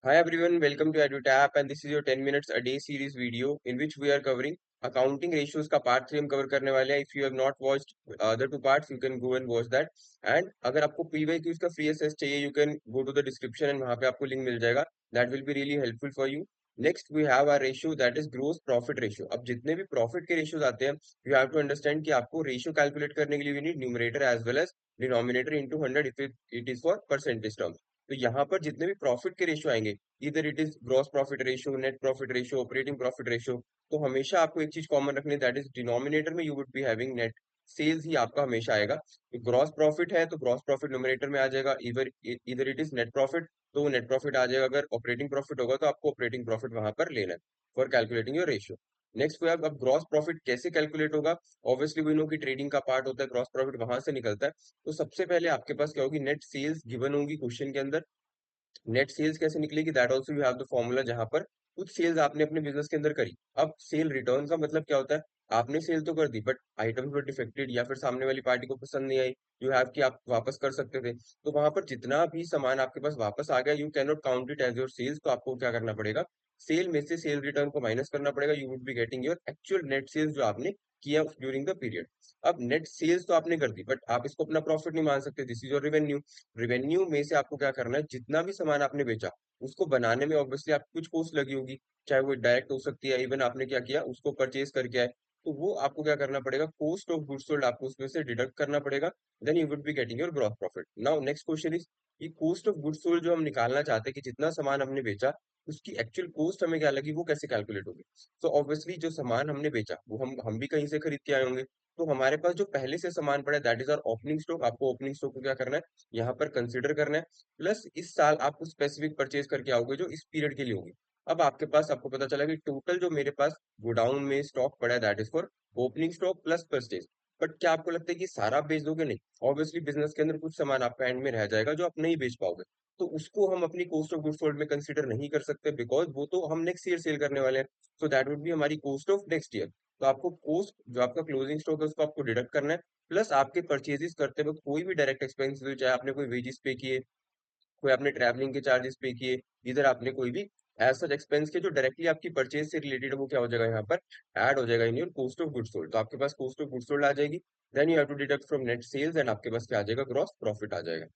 Hi everyone, welcome to EduTap and this is your 10 minutes a day series video in which we are covering accounting ratios का part 3 हम cover करने वाले हैं. If you have not watched other two parts, you can go and watch that. And अगर आपको PYQs का free access चाहिए, you can go to the description and वहाँ पे आपको link मिल जाएगा. That will be really helpful for you. Next we have our ratio that is gross profit ratio. अब जितने भी profit के ratios आते हैं, you have to understand कि आपको ratio calculate करने के लिए we need numerator as well as denominator into 100 if it is for percentage term. तो यहाँ पर जितने भी प्रॉफिट के रेशियो आएंगे, इधर it is gross profit ratio, net profit ratio, operating profit ratio, तो हमेशा आपको एक चीज कॉमन रखनी, दैट इज डिनोमिनेटर में you would be having net sales ही आपका हमेशा आएगा. तो ग्रॉस प्रॉफिट है तो ग्रॉस प्रॉफिट न्यूमरेटर में आ जाएगा, इधर इधर इट इज नेट प्रॉफिट तो वो नेट प्रॉफिट आ जाएगा. अगर ऑपरेटिंग प्रॉफिट होगा तो आपको ऑपरेटिंग प्रॉफिट वहां पर लेना है for calculating your ratio. Next way अब ग्रॉस प्रॉफिट कैसे कैलकुलेट होगा. ऑब्वियसली वी नो कि ट्रेडिंग का पार्ट होता है, ग्रॉस प्रॉफिट वहां से निकलता है. तो सबसे पहले आपके पास क्या होगी, नेट सेल्स गिवन होंगी क्वेश्चन के अंदर. नेट सेल्स कैसे निकलेगी, that also you have the formula, जहां पर कुछ सेल्स आपने अपने बिजनेस के अंदर करी. अब सेल रिटर्न का मतलब क्या होता है, आपने सेल तो कर दी बट आइटम्स वर डिफेक्टेड या फिर सामने वाली पार्टी को पसंद नहीं आई, यू हैव कि आप वापस कर सकते थे. तो वहां पर जितना भी सामान आपके पास वापस आ गया, you can not count it as your sales. तो आपको क्या करना पड़ेगा, सेल में से सेल रिटर्न को माइनस करना पड़ेगा. You would be getting your actual net sales जो आपने किया ड्यूरिंग द पीरियड. अब नेट सेल्स तो आपने कर दी बट आप इसको अपना प्रॉफिट नहीं मान सकते, this is your revenue. Revenue में से आपको क्या करना है, जितना भी सामान आपने बेचा उसको बनाने में ऑब्वियसली आपकी कुछ कॉस्ट लगी होगी, चाहे वो डायरेक्ट हो सकती है, इवन आपने क्या किया उसको परचेज करके आए, तो वो आपको क्या करना पड़ेगा, कॉस्ट ऑफ गुड्स सोल्ड आपको उसमें से डिडक्ट करना पड़ेगा. Then you would be getting your gross profit. Now next question is, ये कॉस्ट ऑफ गुड्स सोल्ड जो हम निकालना चाहते हैं कि जितना सामान हमने बेचा उसकी एक्चुअल कॉस्ट हमें क्या लगी, वो कैसे कैलकुलेट होगी. तो ऑब्वियसली जो सामान हमने बेचा वो हम भी कहीं से खरीद के आए होंगे. तो हमारे पास जो पहले से सामान पड़ा है that is our opening stock. आपको ओपनिंग स्टॉक को क्या करना है, यहाँ पर कंसिडर करना है. प्लस इस साल आप कुछ स्पेसिफिक परचेज करके आओगे जो इस पीरियड के लिए होगी. अब आपके पास आपको पता चला कि टोटल जो मेरे पास गोडाउन में स्टॉक पड़ा है that is for opening stock plus purchase. But क्या आपको लगता है कि सारा आप बेच दोगे, नहीं. ऑब्वियसली बिजनेस के अंदर कुछ सामान आपका एंड में रह जाएगा जो आप नहीं बेच पाओगे. तो उसको हम अपनी कॉस्ट ऑफ गुड्स सोल्ड में कंसीडर नहीं कर सकते, बिकॉज वो तो हम नेक्स्ट ईयर सेल करने वाले हैं. सो दैट वुड बी हमारी कॉस्ट ऑफ नेक्स्ट ईयर. तो आपको कॉस्ट जो आपका क्लोजिंग स्टॉक है उसको आपको डिडक्ट करना है. प्लस आपके परचेजेस करते वक्त कोई भी डायरेक्ट एक्सपेंस, चाहे आपने कोई वेजेस पे किए, कोई आपने ट्रैवलिंग के चार्जेस पे किए, इधर आपने कोई भी एज सच एक्सपेंस के जो डायरेक्टली आपकी परचेज से रिलेटेड है, वो क्या हो जाएगा, यहाँ पर ऐड हो जाएगा in your cost of goods sold. तो आपके पास कॉस्ट ऑफ गुड्स सोल्ड आ जाएगी. Then you have to deduct from net sales and आपके पास क्या आ जाएगा, ग्रॉस प्रॉफिट आ जाएगा.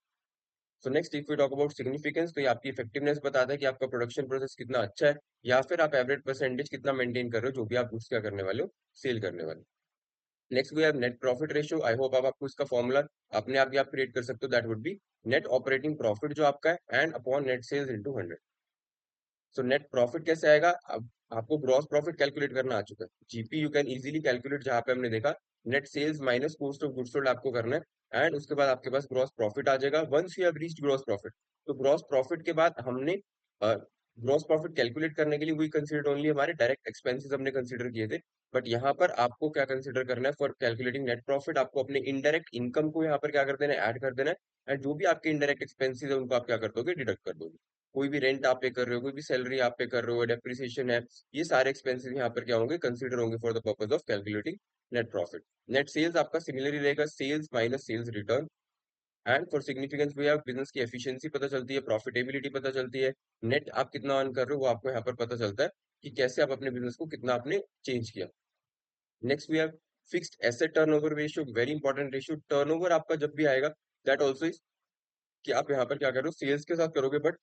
So next if we talk about significance, तो ये आपकी इफेक्टिवनेस बताता है कि आपका प्रोडक्शन प्रोसेस कितना अच्छा है या फिर आप एवरेज परसेंटेज कितना मेंटेन कर रहे हो जो भी आप गुड्स क्या करने वाले हो, सेल करने वाले हो. Next we have net profit ratio. I hope आप आपको इसका फॉर्मूला अपने आप ही आप क्रिएट कर सकते हो. That would be net operating profit जो आपका है and upon net sales into 100. So net profit कैसे आएगा, अब आपको ग्रॉस प्रॉफिट कैलकुलेट करना आ चुका है. GP you can easily calculate, जहां पे हमने देखा net sales minus cost of goods sold आपको करना है एंड उसके बाद आपके पास ग्रॉस प्रॉफिट आ जाएगा once you have reached gross profit. तो ग्रॉस प्रॉफिट के बाद हमने ग्रॉस प्रॉफिट कैलकुलेट करने के लिए वी कंसीडर ओनली हमारे डायरेक्ट एक्सपेंसेस हमने कंसीडर किए थे. बट यहाँ पर आपको क्या कंसीडर करना है फॉर कैलकुलेटिंग नेट प्रॉफिट, आपको अपने इनडायरेक्ट इनकम को यहाँ पर क्या कर देना है, ऐड कर देना है. एंड जो भी आपके इनडायरेक्ट एक्सपेंसेस है उनको आप क्या कर दोगे, डिडक्ट कर दोगे. कोई भी रेंट आप पे कर रहे हो, कोई भी सैलरी आप पे कर रहे हो, डेप्रिसिएशन है, ये सारे एक्सपेंसेस यहाँ पर क्या होंगे, कंसीडर होंगे for the purpose of calculating net profit. Net sales आपका सिमिलरली रहेगा, sales minus sales return. And for significance भी आप बिजनेस की एफिशिएंसी पता चलती है, प्रॉफिटेबिलिटी पता चलती है, नेट आप कितना अर्न कर रहे हो वो आपको यहाँ पर पता चलता है कि कैसे आप अपने बिजनेस को कितना आपने चेंज किया. Next we have fixed asset turnover ratio, very important ratio. Turnover आपका जब भी आएगा दैट ऑल्सो इज कि आप यहाँ पर क्या कर रहे हो, सेल्स के साथ करोगे, बट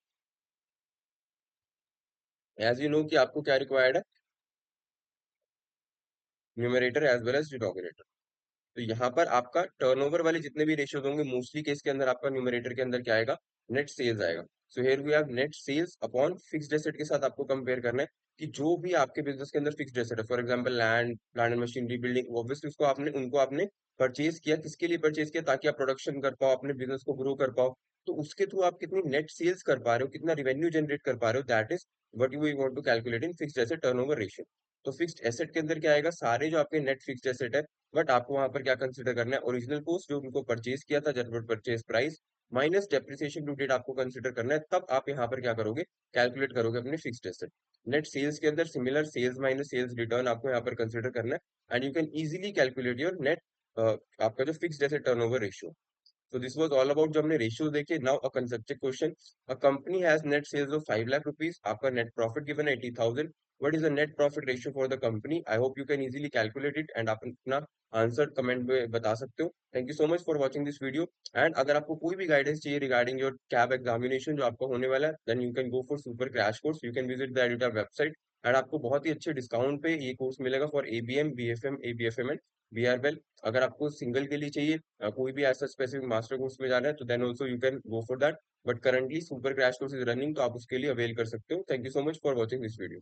एज यू नो कि आपको क्या रिक्वायर्ड है, numerator as well as denominator. तो यहाँ पर आपका टर्नओवर वाले जितने भी रेशियोज होंगे मोस्टली केस के अंदर आपका न्यूमरेटर के अंदर क्या आएगा, नेट सेल्स आएगा. So here we have net sales upon fixed asset के साथ आपको कंपेयर करना है कि जो भी आपके बिजनेस के अंदर फिक्स्ड एसेट है, for example land, plant and machinery, building, obviously उसको आपने उनको आपने परचेज किया, किसके लिए परचेज किया, ताकि आप प्रोडक्शन कर पाओ, अपने बिजनेस को ग्रो कर पाओ. तो उसके थ्रू आप कितनी नेट सेल्स कर पा रहे हो, कितना रेवेन्यू जनरेट कर पा रहे हो, that is what you want to calculate in fixed asset turnover ratio. तो फिक्स्ड एसेट के अंदर क्या आएगा, सारे जो आपके नेट फिक्स्ड एसेट है, बट आपको वहां पर क्या कंसिडर करना है, ओरिजिनल कॉस्ट जो उनको परचेज किया था, general purchase price minus depreciation due date आपको कंसिडर करना है. तब आप यहाँ पर क्या करोगे, कैलकुलेट करोगे अपने फिक्स्ड एसेट. नेट सेल्स के अंदर similar sales minus sales return आपको यहाँ पर कंसिडर करना है and you can easily calculate your net आपका जो fixed asset turnover ratio. So this was all about जो हमने ratios देखे. Now a conceptual question. A company has net sales of 5 lakh rupees. आपका net profit given है 80,000. What is the net profit ratio for the company? I hope you can easily calculate it and आप अपना answer comment में बता सकते हो. Thank you so much for watching this video. And अगर आपको कोई भी गाइडेंस चाहिए रिगार्डिंग योर कैब एग्जामिनेशन जो आपका होने वाला है, then you can go for super crash course. You can visit the editor website and आपको बहुत ही अच्छे डिस्काउंट पे ये कोर्स मिलेगा for ABM, BFM, ABFM and बीआरवेल. अगर आपको सिंगल के लिए चाहिए, कोई भी ऐसा स्पेसिफिक मास्टर कोर्स में जाना है, तो then also you can go for that. But currently super crash course is running, तो आप उसके लिए अवेल कर सकते हो. Thank you so much for watching this video.